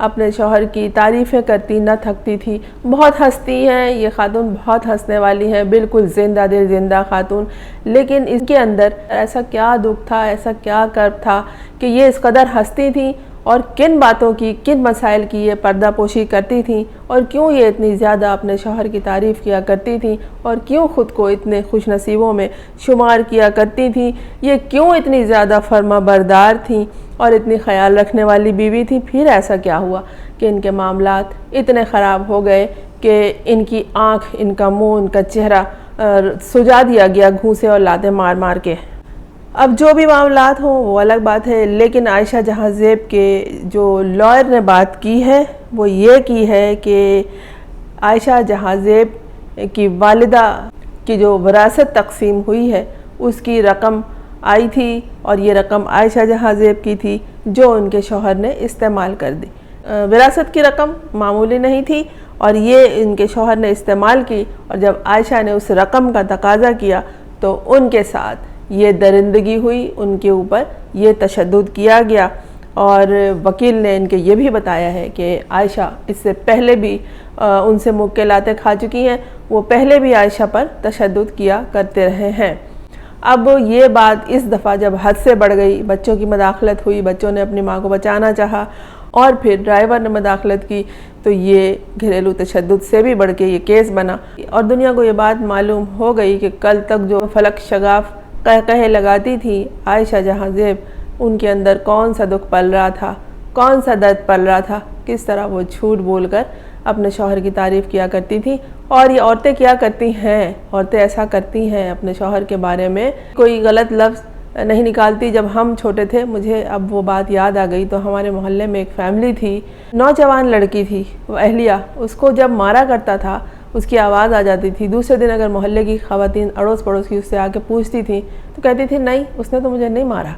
اپنے شوہر کی تعریفیں کرتی نہ تھکتی تھی. بہت ہنستی ہیں یہ خاتون، بہت ہنسنے والی ہیں، بالکل زندہ دل زندہ خاتون. لیکن اس کے اندر ایسا کیا دکھ تھا، ایسا کیا کرب تھا کہ یہ اس قدر ہنستی تھیں، اور کن باتوں کی، کن مسائل کی یہ پردہ پوشی کرتی تھیں، اور کیوں یہ اتنی زیادہ اپنے شوہر کی تعریف کیا کرتی تھیں، اور کیوں خود کو اتنے خوش نصیبوں میں شمار کیا کرتی تھیں، یہ کیوں اتنی زیادہ فرما بردار تھیں اور اتنی خیال رکھنے والی بیوی تھی. پھر ایسا کیا ہوا کہ ان کے معاملات اتنے خراب ہو گئے کہ ان کی آنکھ، ان کا منہ، ان کا چہرہ سجا دیا گیا گھوسے اور لاتیں مار مار کے. اب جو بھی معاملات ہوں وہ الگ بات ہے، لیکن عائشہ جہاں زیب کے جو لائر نے بات کی ہے وہ یہ کی ہے کہ عائشہ جہاں زیب کی والدہ کی جو وراثت تقسیم ہوئی ہے اس کی رقم آئی تھی، اور یہ رقم عائشہ جہاں زیب کی تھی جو ان کے شوہر نے استعمال کر دی. وراثت کی رقم معمولی نہیں تھی اور یہ ان کے شوہر نے استعمال کی، اور جب عائشہ نے اس رقم کا تقاضا کیا تو ان کے ساتھ یہ درندگی ہوئی، ان کے اوپر یہ تشدد کیا گیا. اور وکیل نے ان کے یہ بھی بتایا ہے کہ عائشہ اس سے پہلے بھی ان سے مکالماتیں کھا چکی ہیں، وہ پہلے بھی عائشہ پر تشدد کیا کرتے رہے ہیں. اب یہ بات اس دفعہ جب حد سے بڑھ گئی، بچوں کی مداخلت ہوئی، بچوں نے اپنی ماں کو بچانا چاہا اور پھر ڈرائیور نے مداخلت کی، تو یہ گھریلو تشدد سے بھی بڑھ کے یہ کیس بنا. اور دنیا کو یہ بات معلوم ہو گئی کہ کل تک جو فلک شگاف کہے لگاتی تھی عائشہ جہاں زیب، ان کے اندر کون سا دکھ پل رہا تھا، کون سا درد پل رہا تھا، کس طرح وہ جھوٹ بول کر اپنے شوہر کی تعریف کیا کرتی تھی. اور یہ عورتیں کیا کرتی ہیں، عورتیں ایسا کرتی ہیں اپنے شوہر کے بارے میں، کوئی غلط لفظ نہیں نکالتی. جب ہم چھوٹے تھے، مجھے اب وہ بات یاد آ گئی، تو ہمارے محلے میں ایک فیملی تھی، نوجوان لڑکی تھی وہ اہلیہ، اس کو جب مارا کرتا تھا اس کی آواز آ جاتی تھی. دوسرے دن اگر محلے کی خواتین اڑوس پڑوس کی اس سے آ کے پوچھتی تھیں تو کہتی تھی نہیں، اس نے تو مجھے نہیں مارا،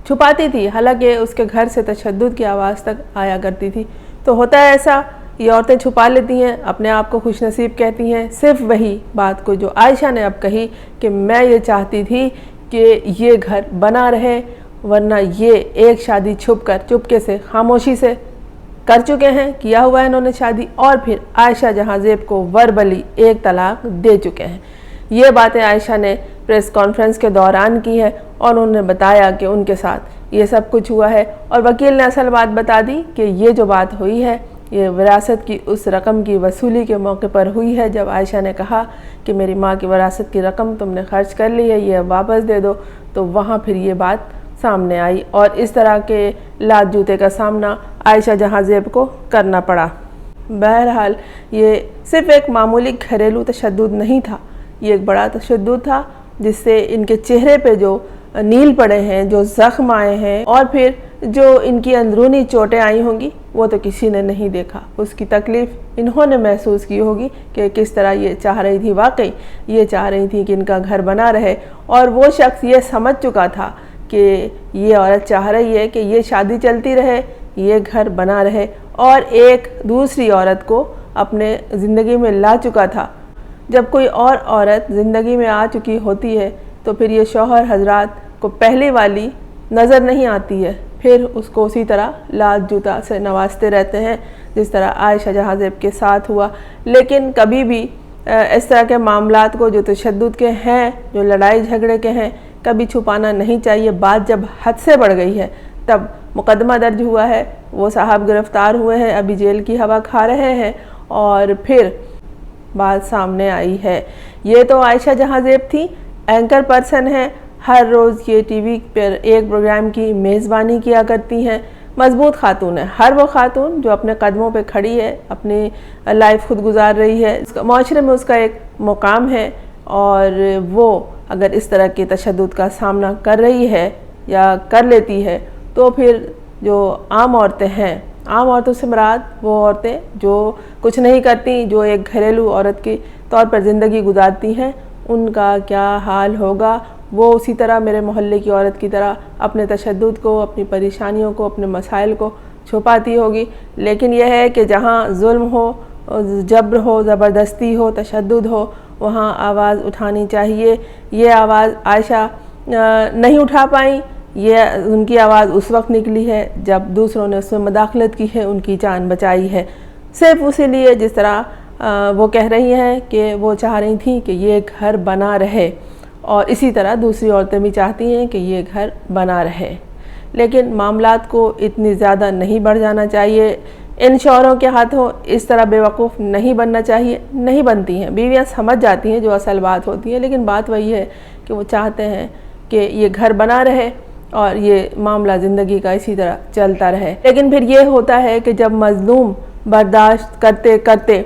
چھپاتی تھی، حالانکہ اس کے گھر سے تشدد کی آواز تک آیا کرتی تھی. تو ہوتا ہے ایسا، یہ عورتیں چھپا لیتی ہیں، اپنے آپ کو خوش نصیب کہتی ہیں. صرف وہی بات کو جو عائشہ نے اب کہی کہ میں یہ چاہتی تھی کہ یہ گھر بنا رہے، ورنہ یہ ایک شادی چھپ کر، چپکے سے، خاموشی سے کر چکے ہیں، کیا ہوا ہے انہوں نے شادی، اور پھر عائشہ جہاں زیب کو وربلی ایک طلاق دے چکے ہیں. یہ باتیں عائشہ نے پریس کانفرنس کے دوران کی ہے، اور انہوں نے بتایا کہ ان کے ساتھ یہ سب کچھ ہوا ہے. اور وکیل نے اصل بات بتا دی کہ یہ جو بات ہوئی ہے یہ وراثت کی اس رقم کی وصولی کے موقع پر ہوئی ہے، جب عائشہ نے کہا کہ میری ماں کی وراثت کی رقم تم نے خرچ کر لی ہے، یہ واپس دے دو، تو وہاں پھر یہ بات سامنے آئی، اور اس طرح کے لات جوتے کا سامنا عائشہ جہاں زیب کو کرنا پڑا. بہرحال یہ صرف ایک معمولی گھریلو تشدد نہیں تھا، یہ ایک بڑا تشدد تھا جس سے ان کے چہرے پہ جو نیل پڑے ہیں، جو زخم آئے ہیں، اور پھر جو ان کی اندرونی چوٹیں آئی ہوں گی وہ تو کسی نے نہیں دیکھا. اس کی تکلیف انہوں نے محسوس کی ہوگی کہ کس طرح یہ چاہ رہی تھی، واقعی یہ چاہ رہی تھی کہ ان کا گھر بنا رہے، اور وہ شخص یہ سمجھ چکا تھا کہ یہ عورت چاہ رہی ہے کہ یہ شادی چلتی رہے، یہ گھر بنا رہے، اور ایک دوسری عورت کو اپنے زندگی میں لا چکا تھا. جب کوئی اور عورت زندگی میں آ چکی ہوتی ہے تو پھر یہ شوہر حضرات کو پہلی والی نظر نہیں آتی ہے، پھر اس کو اسی طرح لات جوتا سے نوازتے رہتے ہیں جس طرح عائشہ جہاں زیب کے ساتھ ہوا. لیکن کبھی بھی اس طرح کے معاملات کو جو تشدد کے ہیں، جو لڑائی جھگڑے کے ہیں، کبھی چھپانا نہیں چاہیے. بات جب حد سے بڑھ گئی ہے تب مقدمہ درج ہوا ہے، وہ صاحب گرفتار ہوئے ہیں، ابھی جیل کی ہوا کھا رہے ہیں، اور پھر بات سامنے آئی ہے. یہ تو عائشہ جہاں زیب تھی، اینکر پرسن ہیں، ہر روز یہ ٹی وی پر ایک پروگرام کی میزبانی کیا کرتی ہیں، مضبوط خاتون ہے. ہر وہ خاتون جو اپنے قدموں پہ کھڑی ہے، اپنی لائف خود گزار رہی ہے، معاشرے میں اس کا ایک مقام ہے، اور وہ اگر اس طرح کے تشدد کا سامنا کر رہی ہے یا کر لیتی ہے تو پھر جو عام عورتیں ہیں، عام عورتوں سے مراد وہ عورتیں جو کچھ نہیں کرتی، جو ایک گھریلو عورت کے طور پر زندگی گزارتی ہیں، ان کا کیا حال ہوگا. وہ اسی طرح میرے محلے کی عورت کی طرح اپنے تشدد کو، اپنی پریشانیوں کو، اپنے مسائل کو چھپاتی ہوگی. لیکن یہ ہے کہ جہاں ظلم ہو، جبر ہو، زبردستی ہو، تشدد ہو، وہاں آواز اٹھانی چاہیے. یہ آواز عائشہ نہیں اٹھا پائیں، یہ ان کی آواز اس وقت نکلی ہے جب دوسروں نے اس میں مداخلت کی ہے، ان کی جان بچائی ہے، صرف اسی لیے جس طرح وہ کہہ رہی ہیں کہ وہ چاہ رہی تھیں کہ یہ گھر بنا رہے، اور اسی طرح دوسری عورتیں بھی چاہتی ہیں کہ یہ گھر بنا رہے۔ لیکن معاملات کو اتنی زیادہ نہیں بڑھ جانا چاہیے، ان شوہروں کے ہاتھوں اس طرح بے وقوف نہیں بننا چاہیے، نہیں بنتی ہیں، بیویاں سمجھ جاتی ہیں جو اصل بات ہوتی ہے، لیکن بات وہی ہے کہ وہ چاہتے ہیں کہ یہ گھر بنا رہے اور یہ معاملہ زندگی کا اسی طرح چلتا رہے۔ لیکن پھر یہ ہوتا ہے کہ جب مظلوم برداشت کرتے کرتے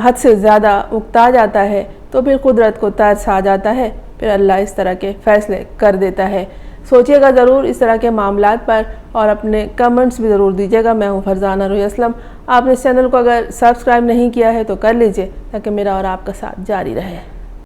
حد سے زیادہ اکتا جاتا ہے تو پھر قدرت کو ترس آ جاتا ہے، پھر اللہ اس طرح کے فیصلے کر دیتا ہے۔ سوچیے گا ضرور اس طرح کے معاملات پر، اور اپنے کمنٹس بھی ضرور دیجیے گا۔ میں ہوں فرزانہ روحی اسلم۔ آپ نے اس چینل کو اگر سبسکرائب نہیں کیا ہے تو کر لیجئے تاکہ میرا اور آپ کا ساتھ جاری رہے۔